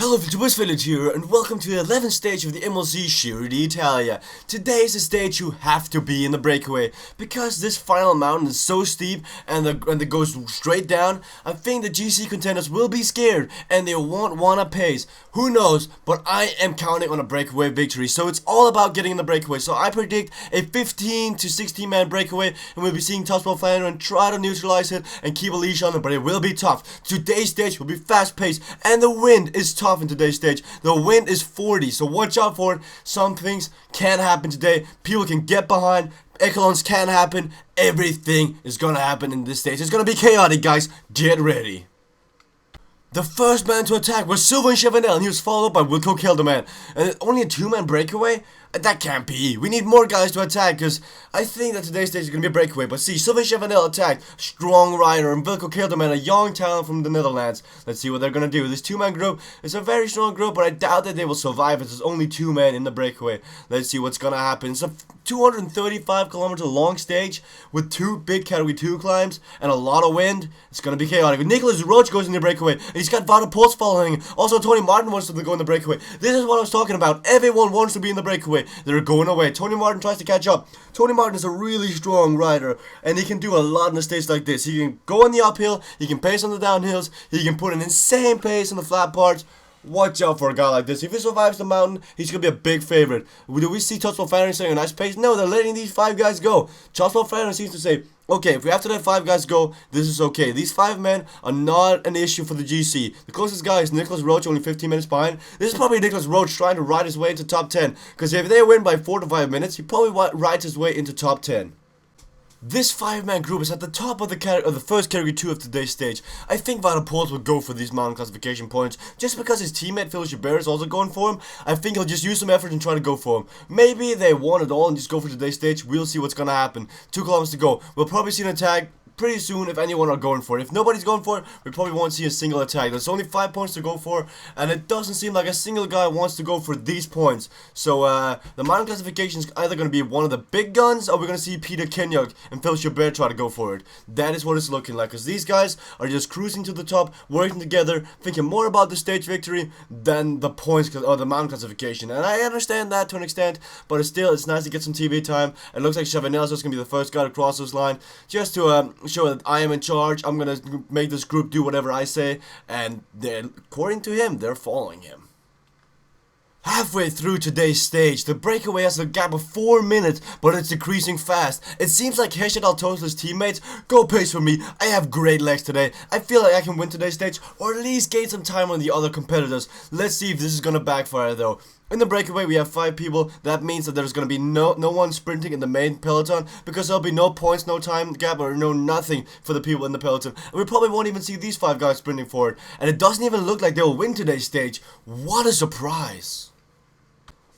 Hello Twist Village here, and welcome to the 11th stage of the MLC Giro d'Italia. Today is the stage you have to be in the breakaway, because this final mountain is so steep and it goes straight down. I think the GC contenders will be scared and they won't want to pace. Who knows, but I am counting on a breakaway victory, so it's all about getting in the breakaway. So I predict a 15 to 16 man breakaway, and we'll be seeing Toswell Flandern try to neutralize it and keep a leash on it, but it will be tough. Today's stage will be fast paced and the wind is tough in today's stage. The wind is 40, so watch out for it. Some things can happen today. People can get behind. Echelons can happen. Everything is gonna happen in this stage. It's gonna be chaotic, guys. Get ready. The first man to attack was Sylvain Chavanel, and he was followed by Wilco Kelderman. And only a two-man breakaway? That can't be. We need more guys to attack, because I think that today's stage is going to be a breakaway. But see, Sylvain Chavanel attacked, strong rider, and Wilco Kelderman, a young talent from the Netherlands. Let's see what they're going to do. This two-man group is a very strong group, but I doubt that they will survive as there's only two men in the breakaway. Let's see what's going to happen. It's a 235-kilometer long stage with two big Category 2 climbs and a lot of wind. It's going to be chaotic. Nicholas Roach goes in the breakaway, and he's got Wout Poels following. Also, Tony Martin wants to go in the breakaway. This is what I was talking about. Everyone wants to be in the breakaway. They're going away. Tony Martin tries to catch up. Tony Martin is a really strong rider, and he can do a lot in a stage like this. He can go on the uphill, he can pace on the downhills, he can put an insane pace on the flat parts. Watch out for a guy like this. If he survives the mountain, he's going to be a big favorite. Do we see Toswell Flandern saying a nice pace? No, they're letting these five guys go. Toswell Flandern seems to say, okay, if we have to let five guys go, this is okay. These five men are not an issue for the GC. The closest guy is Nicholas Roach, only 15 minutes behind. This is probably Nicholas Roach trying to ride his way into top 10. Because if they win by 4 to 5 minutes, he probably rides his way into top 10. This five-man group is at the top of the first Category 2 of today's stage. I think Wout Poels will go for these mountain classification points, just because his teammate Phil Gilbert is also going for him. I think he'll just use some effort and try to go for him. Maybe they want it all and just go for today's stage. We'll see what's gonna happen. 2 kilometers to go. We'll probably see an attack pretty soon if anyone are going for it. If nobody's going for it, we probably won't see a single attack. There's only 5 points to go for, and it doesn't seem like a single guy wants to go for these points. So the mountain classification is either going to be one of the big guns, or we're going to see Peter Kenyuk and Phil Gilbert try to go for it. That is what it's looking like, because these guys are just cruising to the top, working together, thinking more about the stage victory than the points or the mountain classification. And I understand that to an extent, but it's nice to get some TV time. It looks like Chavanel is just going to be the first guy to cross this line, just to show that I am in charge. I'm gonna make this group do whatever I say, and according to him, they're following him. Halfway through today's stage, the breakaway has a gap of 4 minutes, but it's decreasing fast. It seems like Hesjedal told his teammates, go pace for me, I have great legs today. I feel like I can win today's stage, or at least gain some time on the other competitors. Let's see if this is gonna backfire though. In the breakaway, we have 5 people. That means that there's going to be no one sprinting in the main peloton, because there'll be no points, no time gap, or no nothing for the people in the peloton. And we probably won't even see these 5 guys sprinting for it. And it doesn't even look like they'll win today's stage. What a surprise.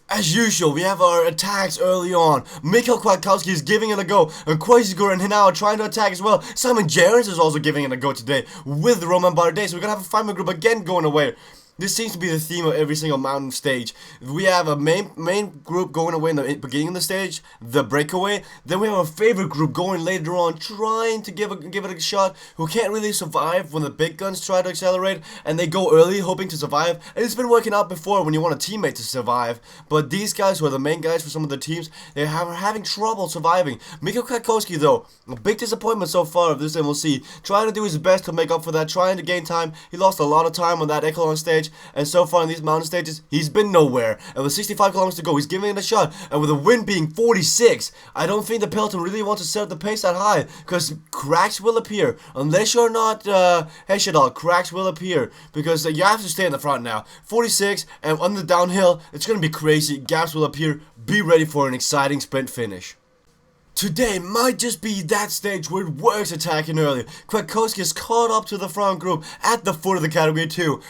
As usual, we have our attacks early on. Mikhail Kwiatkowski is giving it a go, and Koisigor and Hinao are trying to attack as well. Simon Gerrans is also giving it a go today with Roman Bardet, so we're going to have a 5-man group again going away. This seems to be the theme of every single mountain stage. We have a main group going away in the beginning of the stage, the breakaway. Then we have a favorite group going later on, trying to give it a shot, who can't really survive when the big guns try to accelerate, and they go early hoping to survive. And it's been working out before when you want a teammate to survive. But these guys, who are the main guys for some of the teams, are having trouble surviving. Mikhail Kwiatkowski, though, a big disappointment so far of this MLC, trying to do his best to make up for that, trying to gain time. He lost a lot of time on that Echelon stage, and so far in these mountain stages, he's been nowhere. And with 65 kilometers to go, he's giving it a shot. And with the wind being 46, I don't think the peloton really wants to set the pace that high, because cracks will appear. Unless you're not Hesjedal, cracks will appear, because you have to stay in the front now. 46, and on the downhill, it's going to be crazy. Gaps will appear. Be ready for an exciting sprint finish. Today might just be that stage where it works attacking early. Kwiatkowski is caught up to the front group at the foot of the Category 2.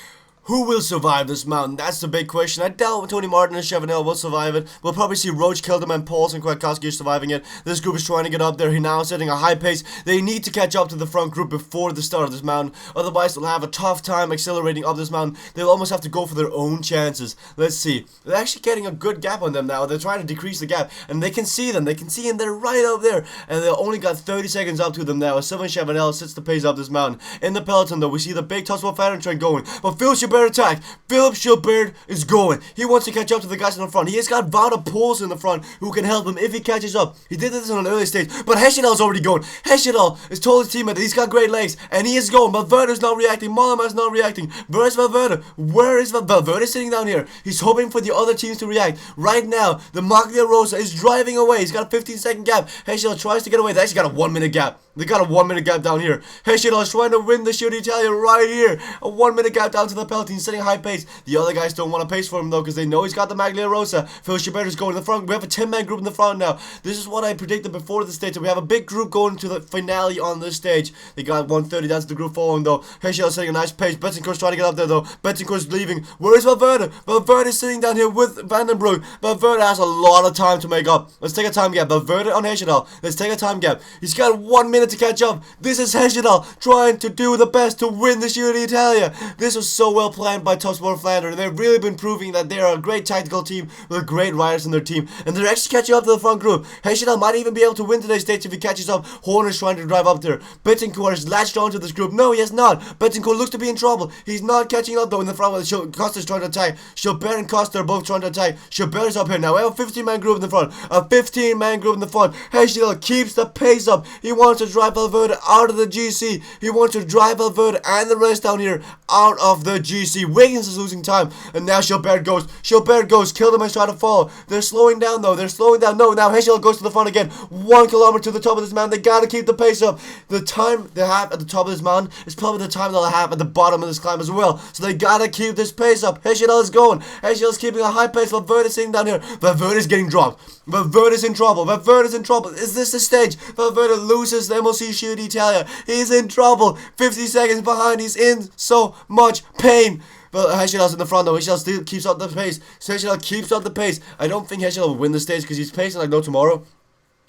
Who will survive this mountain? That's the big question. I doubt Tony Martin and Chavanel will survive it. We'll probably see Roach, Kelderman, Poels, and Kwiatkowski surviving it. This group is trying to get up there. He's now setting a high pace. They need to catch up to the front group before the start of this mountain. Otherwise, they'll have a tough time accelerating up this mountain. They'll almost have to go for their own chances. Let's see. They're actually getting a good gap on them now. They're trying to decrease the gap. And they can see them. They can see them. They're right up there. And they only got 30 seconds up to them now. Sylvain Chavanel sets the pace up this mountain. In the peloton, though, we see the big Toswell Flandern train going. But Phil Gilbert Gilbert attack. Philip Gilbert is going. He wants to catch up to the guys in the front. He has got Vada Pols in the front who can help him if he catches up. He did this on an early stage, but Hesjedal is already going. Hesjedal has told his teammate that he's got great legs, and he is going. Valverde is not reacting. Mollema is not reacting. Where's Valverde? Where is Valverde sitting down here? He's hoping for the other teams to react. Right now, the Maglia Rosa is driving away. He's got a 15-second gap. Hesjedal tries to get away. They actually got a 1-minute gap. They got a 1-minute gap down here. Hesjedal is trying to win the Giro d'Italia right here. A 1-minute gap down to the penalty. He's setting high pace. The other guys don't want to pace for him though because they know he's got the Maglia Rosa. Phil Gilbert is going in the front. We have a 10-man group in the front now. This is what I predicted before the stage. So we have a big group going to the finale on this stage. They got 130. That's the group following though. Hesjedal is setting a nice pace. Betancourt's trying to get up there though. Betancourt's leaving. Where is Valverde? Valverde is sitting down here with Vandenbroek. Valverde has a lot of time to make up. Let's take a time gap. Valverde on Hesjedal. Let's take a time gap. He's got 1 minute to catch up. This is Hesjedal trying to do the best to win the Giro d'Italia. This was so well planned by Topsport Flanders. They've really been proving that they are a great tactical team with great riders in their team. And they're actually catching up to the front group. Hesjedal might even be able to win today's stage if he catches up. Horner's trying to drive up there. Betancourt has latched onto this group. No, he has not. Betancourt looks to be in trouble. He's not catching up though in the front with Costa's trying to attack. Gilbert and Costa are both trying to attack. Gilbert is up here now. We have a 15-man group in the front. A 15-man group in the front. Hesjedal keeps the pace up. He wants to drive Valverde out of the GC. He wants to drive Valverde and the rest down here out of the GC. Wiggins is losing time. And now Gilbert goes. Gilbert goes. Kilderman is trying to follow. They're slowing down though. They're slowing down. No, now Hesjedal goes to the front again. 1 kilometer to the top of this mountain. They gotta keep the pace up. The time they have at the top of this mountain is probably the time they'll have at the bottom of this climb as well. So they gotta keep this pace up. Hesjedal is going. Hesjedal is keeping a high pace. Valverde is sitting down here. Valverde is getting dropped. Valverde is in trouble. Valverde is in trouble. Is this the stage? Valverde loses the MLC Giro d'Italia. He's in trouble. 50 seconds behind. He's in so much pain. But Hesjedal's in the front though. Hesjedal still keeps up the pace. Hesjedal keeps up the pace. I don't think Hesjedal will win the stage because he's pacing like no tomorrow.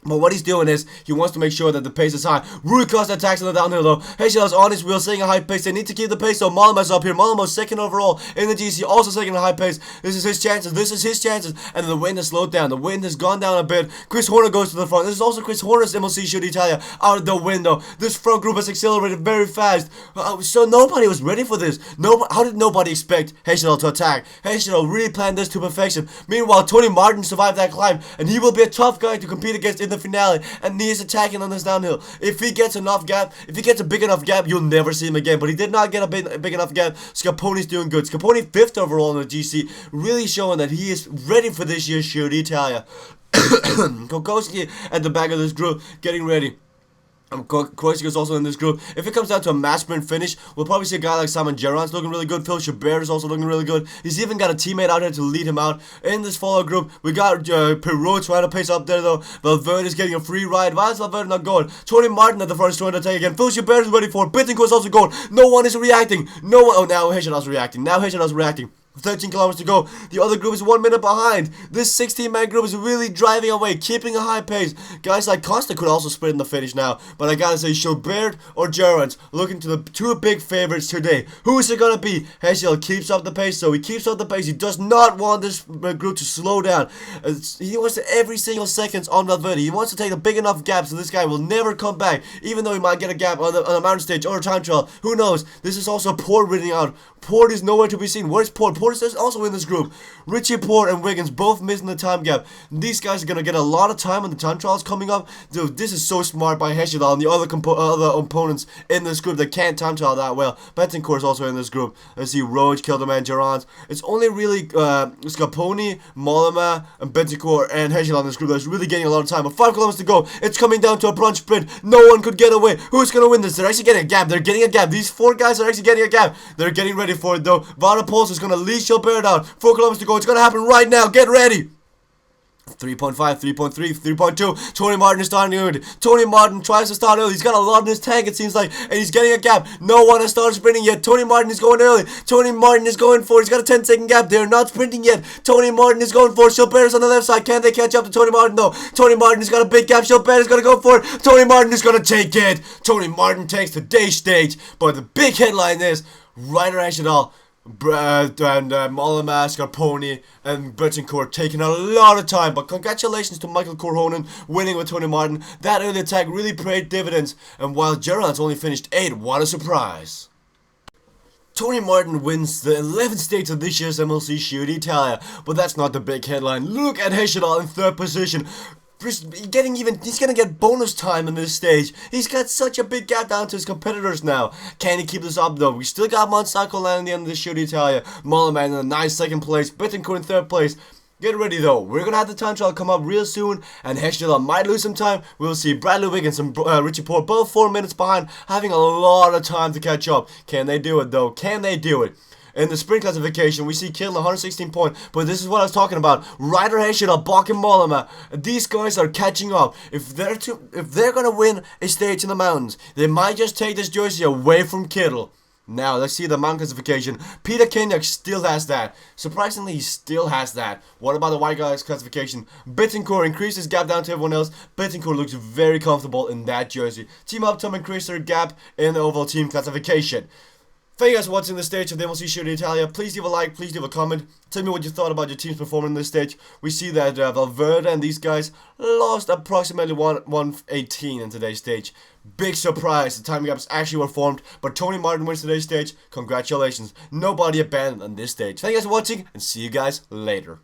But what he's doing is, he wants to make sure that the pace is high. Rui Costa attacks on the downhill though. Hesjedal's on his wheel, setting a high pace. They need to keep the pace though. Mollema's up here. Mollema's second overall in the GC, also setting a high pace. This is his chances. This is his chances. And the wind has slowed down. The wind has gone down a bit. Chris Horner goes to the front. This is also Chris Horner's MLC Giro d'Italia out of the window. This front group has accelerated very fast. So nobody was ready for this. How did nobody expect Hesjedal to attack? Hesjedal really planned this to perfection. Meanwhile, Tony Martin survived that climb, and he will be a tough guy to compete against in the finale. And he is attacking on this downhill. If he gets enough gap, if he gets a big enough gap, you'll never see him again. But he did not get a big enough gap. Scapone's doing good. Scapone 5th overall in the GC, really showing that he is ready for this year's Giro d'Italia. Kokoski at the back of this group, getting ready. Croatia is also in this group. If it comes down to a mass sprint finish, we'll probably see a guy like Simon Gerrans looking really good. Phil Gilbert is also looking really good. He's even got a teammate out here to lead him out. In this follow group, we got Perrault trying to pace up there though. Valverde is getting a free ride. Why is Valverde not going? Tony Martin at the front is trying to attack again. Phil Gilbert is ready for it. Betancourt is also going. No one is reacting. No one. Oh, now Hesjedal's reacting. Now Hesjedal's reacting. 13 kilometers to go. The other group is 1 minute behind. This 16-man group is really driving away, keeping a high pace. Guys like Costa could also sprint in the finish now, but I gotta say, Gilbert or Gerrans looking to the two big favorites today. Who is it gonna be? Hesjedal keeps up the pace, so he keeps up the pace. He does not want this group to slow down. He wants to every single seconds on Valverde. He wants to take a big enough gap so this guy will never come back, even though he might get a gap on a mountain stage or a time trial. Who knows? This is also Port winning out. Port is nowhere to be seen. Where's Port? Port is also in this group. Richie Port and Wiggins both missing the time gap. These guys are going to get a lot of time on the time trials coming up. Dude, this is so smart by Hesjedal and the other opponents in this group that can't time trial that well. Betancourt is also in this group. Let's see, Roach, Kilderman, Gerrans. It's only really Scapone, Mollema, and Betancourt and Hesjedal in this group that's really getting a lot of time. But 5 kilometers to go. It's coming down to a brunch sprint. No one could get away. Who's going to win this? They're actually getting a gap. They're getting a gap. These 4 guys are actually getting a gap. They're getting ready for it though. Vada Pols is going to lead Gilbert out. 4 kilometers to go. It's going to happen right now. Get ready. 3.5, 3.3, 3.2. Tony Martin is starting early. Tony Martin tries to start early. He's got a lot in his tank, it seems like, and he's getting a gap. No one has started sprinting yet. Tony Martin is going early. Tony Martin is going for it. He's got a 10-second gap. They're not sprinting yet. Tony Martin is going for it. Gilbert is on the left side. Can they catch up to Tony Martin? No. Tony Martin has got a big gap. Gilbert is going to go for it. Tony Martin is going to take it. Tony Martin takes today's stage. But the big headline is Ryder Hesjedal and Mollema, Scarponi and Betancourt taking a lot of time, but congratulations to Michael Korhonen winning with Tony Martin. That early attack really paid dividends, and while Gerrans only finished 8th, what a surprise. Tony Martin wins the 11th stage of this year's MLC Giro d'Italia, but that's not the big headline. Look at Hesjedal in 3rd position. He's gonna get bonus time in this stage. He's got such a big gap down to his competitors now. Can he keep this up though? We still got Monsaco landing at the end of the Giro d'Italia. Mollema in a nice 2nd place. Bittencourt in 3rd place. Get ready though, we're gonna have the time trial come up real soon, and Hesjedal might lose some time. We'll see Bradley Wiggins and Richie Porte both 4 minutes behind, having a lot of time to catch up. Can they do it though? Can they do it? In the sprint classification, we see Kittel 116 points, but this is what I was talking about. Ryder Hesjedal, Bach and Mollema. These guys are catching up. If they're gonna win a stage in the mountains, they might just take this jersey away from Kittel. Now, let's see the mountain classification. Peter Kenyak still has that. Surprisingly, he still has that. What about the white guys classification? Bittencourt increased his gap down to everyone else. Bittencourt looks very comfortable in that jersey. Team Uptom increased their gap in the overall team classification. Thank you guys for watching this stage of the MLC Giro d'Italia. Please leave a like, please leave a comment. Tell me what you thought about your team's performance in this stage. We see that Valverde and these guys lost approximately 118 in today's stage. Big surprise, the time gaps actually were formed, but Tony Martin wins today's stage. Congratulations, nobody abandoned on this stage. Thank you guys for watching, and see you guys later.